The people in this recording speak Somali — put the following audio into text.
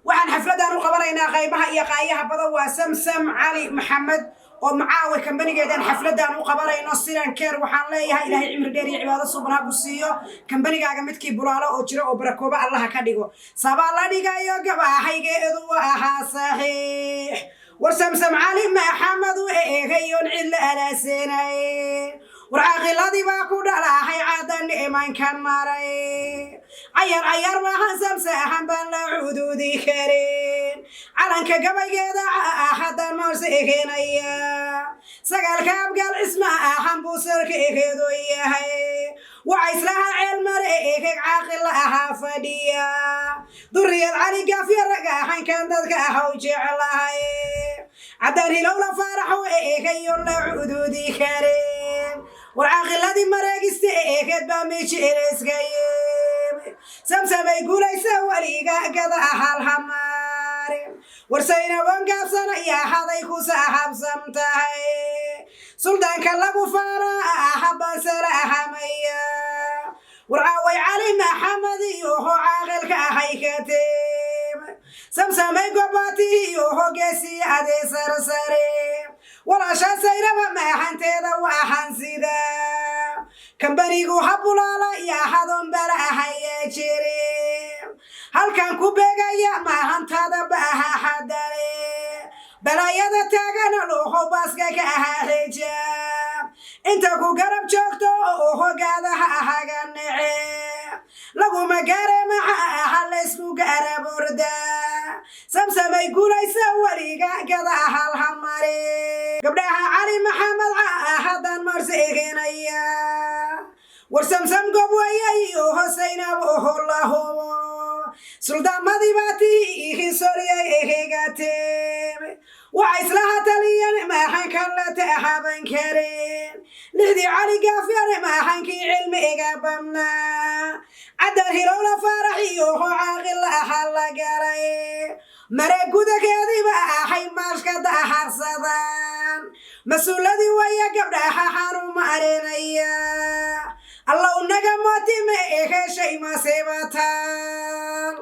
waxaan xafladaan u qabanaynaa qaybaha iyo qaayaha badan waa Samsam Cali Maxamed oo macaawi kambanigeedan xafladaan u qabanayno sidan keer waxaan leeyahay ilaahay cimri dheer iyo cibaado suubana ku siiyo kambanigaaga midkii bulaalo oo jira oo barakooba Allah ka dhigo sabaa la dhigayo gabahaygeedu waa saxiix war Samsam Cali Maxamed oo eegayoon cilla alaasanay waraqiladi baa ku dhalahay cadan imankan maray ayar waxaan samsahan baan la xuduudi karin calanka gabaygeeda hadan moose egenaya sagaalka abgaal isma ahan buusalka egeedo yahay waa islaha cilmare eeg caaqil aha fadhiya duriyad cali gaafir ragahan kan dadka ahaw jecelahay cadan hilowla faraxo eegayo la xuduudi karin waraqiladi mareegiste eegad baa meesheereysgayeen samsamay guulaysa waliga gada hal hamaar warsayna wangaabsana yaa haday ku sahabsamtahay suldaanka lagu faara habban salahamaya warcaaway cali maxamed iyo caaqilka haykateem samsamay gobaati iyo geesi ade sarsare walaasha sayraba maahanteeda waxaan sida kambanigu habulaala yaa hadon bala ahaya jire halkan ku beegaya maahantada baaha hadale balayada taagana looho baaska ka ahaa xijaab inta ku garab joogto oo hogaadaha ahaga nece laguma gaare maxa aha laysku garab orda samsamay guulaysa waliga gada hal hamare gabdhaha cali maxamed hadan marse egenaya war samsam gobwayay oo hosayna oo laho suldaamadi baati historiyay ehegateem waa islaha taliyan maahan kala tahaban kareen lixdi cali gaafir maahan ki cilmi iga bamna cadar hilowla faraxiyo caaqil aha la galay mare gudakeediba ahay maashka daharsadan masuuladii waya gabdhaha xaruma arenaya Allah unaga mootime eheshay ma seebatan